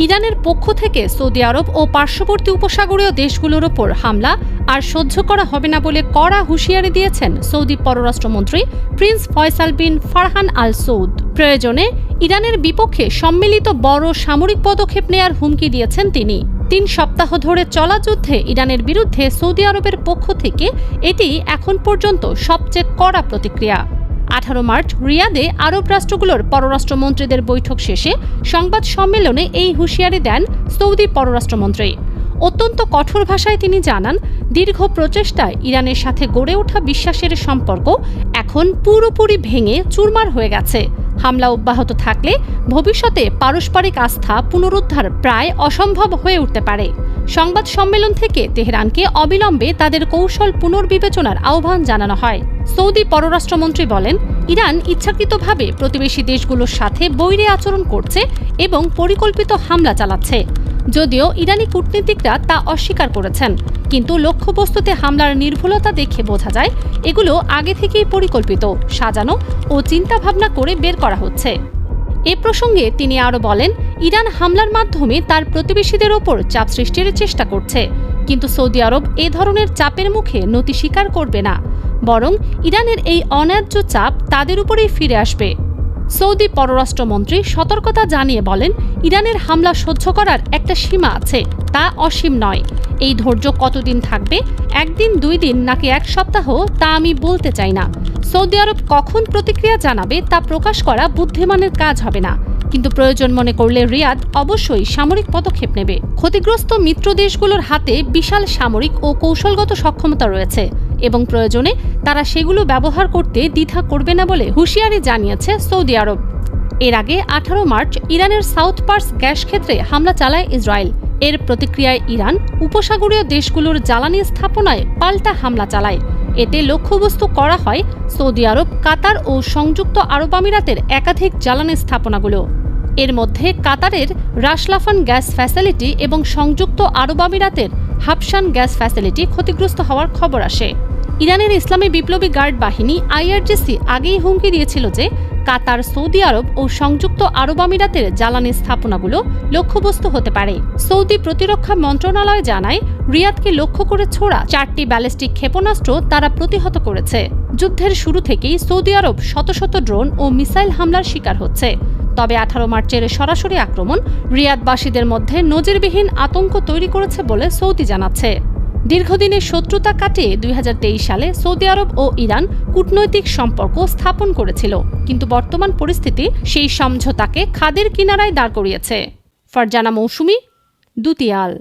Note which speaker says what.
Speaker 1: ইরানের পক্ষ থেকে সৌদি আরব ও পার্শ্ববর্তী উপসাগরীয় দেশগুলোর ওপর হামলা আর সহ্য করা হবে না বলে কড়া হুঁশিয়ারি দিয়েছেন সৌদি পররাষ্ট্রমন্ত্রী প্রিন্স ফয়সাল বিন ফারহান আল সৌদ। প্রয়োজনে ইরানের বিপক্ষে সম্মিলিত বড় সামরিক পদক্ষেপ নেয়ার হুমকি দিয়েছেন তিনি। 3 সপ্তাহ ধরে চলা যুদ্ধে ইরানের বিরুদ্ধে সৌদি আরবের পক্ষ থেকে এটি এখন পর্যন্ত সবচেয়ে কড়া প্রতিক্রিয়া। 18 মার্চ রিয়াদে আরব রাষ্ট্রগুলোর পররাষ্ট্রমন্ত্রীদের বৈঠক শেষে সংবাদ সম্মেলনে এই হুঁশিয়ারি দেন সৌদি পররাষ্ট্রমন্ত্রী। অত্যন্ত কঠোর ভাষায় তিনি জানান, দীর্ঘ প্রচেষ্টায় ইরানের সাথে গড়ে ওঠা বিশ্বাসের সম্পর্ক এখন পুরোপুরি ভেঙে চুরমার হয়ে গেছে। হামলা অব্যাহত থাকলে ভবিষ্যতে পারস্পরিক আস্থা পুনরুদ্ধার প্রায় অসম্ভব হয়ে উঠতে পারে। সংবাদ সম্মেলন থেকে তেহরানকে অবিলম্বে তাদের কৌশল পুনর্বিবেচনার আহ্বান জানানো হয়। সৌদি পররাষ্ট্রমন্ত্রী বলেন, ইরান ইচ্ছাকৃতভাবে প্রতিবেশী দেশগুলোর সাথে বৈরী আচরণ করছে এবং পরিকল্পিত হামলা চালাচ্ছে। যদিও ইরানি কূটনীতিকরা তা অস্বীকার করেছেন, কিন্তু লক্ষ্যবস্তুতে হামলার নির্ভুলতা দেখে বোঝা যায় এগুলো আগে থেকেই পরিকল্পিত, সাজানো ও চিন্তাভাবনা করে বের করা হচ্ছে। এ প্রসঙ্গে তিনি আরও বলেন, ইরান হামলার মাধ্যমে তার প্রতিবেশীদের ওপর চাপ সৃষ্টির চেষ্টা করছে, কিন্তু সৌদি আরব এ ধরনের চাপের মুখে নতি স্বীকার করবে না, বরং ইরানের এই অন্যায্য চাপ তাদের উপরেই ফিরে আসবে। সৌদি পররাষ্ট্রমন্ত্রী সতর্কতা জানিয়ে বলেন, ইরানের হামলা সহ্য করার একটা সীমা আছে, তা অসীম নয়। এই ধৈর্য কতদিন থাকবে, 1 দিন 2 দিন নাকি 1 সপ্তাহ, তা আমি বলতে চাই না। সৌদি আরব কখন প্রতিক্রিয়া জানাবে তা প্রকাশ করা বুদ্ধিমানের কাজ হবে না, কিন্তু প্রয়োজন মনে করলে রিয়াদ অবশ্যই সামরিক পদক্ষেপ নেবে। ক্ষতিগ্রস্ত মিত্র দেশগুলোর হাতে বিশাল সামরিক ও কৌশলগত সক্ষমতা রয়েছে এবং প্রয়োজনে তারা সেগুলো ব্যবহার করতে দ্বিধা করবে না বলে হুঁশিয়ারি জানিয়েছে সৌদি আরব। এর আগে 18 মার্চ ইরানের সাউথ পার্স গ্যাস ক্ষেত্রে হামলা চালায় ইসরায়েল। এর প্রতিক্রিয়ায় ইরান উপসাগরীয় দেশগুলোর জ্বালানি স্থাপনায় পাল্টা হামলা চালায়। এতে লক্ষ্যবস্তু করা হয় সৌদি আরব, কাতার ও সংযুক্ত আরব আমিরাতের একাধিক জ্বালানি স্থাপনাগুলো। এর মধ্যে কাতারের রাশলাফান গ্যাস ফ্যাসিলিটি এবং সংযুক্ত আরব আমিরাতের হাবশান গ্যাস ফ্যাসিলিটি ক্ষতিগ্রস্ত হওয়ার খবর আসে। ইরানের ইসলামী বিপ্লবী গার্ড বাহিনী IRGC আগেই হুমকি দিয়েছিল যে কাতার, সৌদি আরব ও সংযুক্ত আরব আমিরাতের জ্বালানি স্থাপনাগুলো লক্ষ্যবস্তু হতে পারে। সৌদি প্রতিরক্ষা মন্ত্রণালয় জানায়, রিয়াদকে লক্ষ্য করে ছোড়া 4টি ব্যালিস্টিক ক্ষেপণাস্ত্র তারা প্রতিহত করেছে। যুদ্ধের শুরু থেকেই সৌদি আরব শত শত ড্রোন ও মিসাইল হামলার শিকার হচ্ছে। তবে 18 মার্চের সরাসরি আক্রমণ রিয়াদবাসীদের মধ্যে নজিরবিহীন আতঙ্ক তৈরি করেছে বলে সৌদি জানাচ্ছে। দীর্ঘদিনের শত্রুতা কাটিয়ে 2023 সালে সৌদি আরব ও ইরান কূটনৈতিক সম্পর্ক স্থাপন করেছিল, কিন্তু বর্তমান পরিস্থিতি সেই সমঝোতাকে খাদের কিনারায় দাঁড় করিয়েছে। ফারজানা মৌসুমী, দুতিয়াল।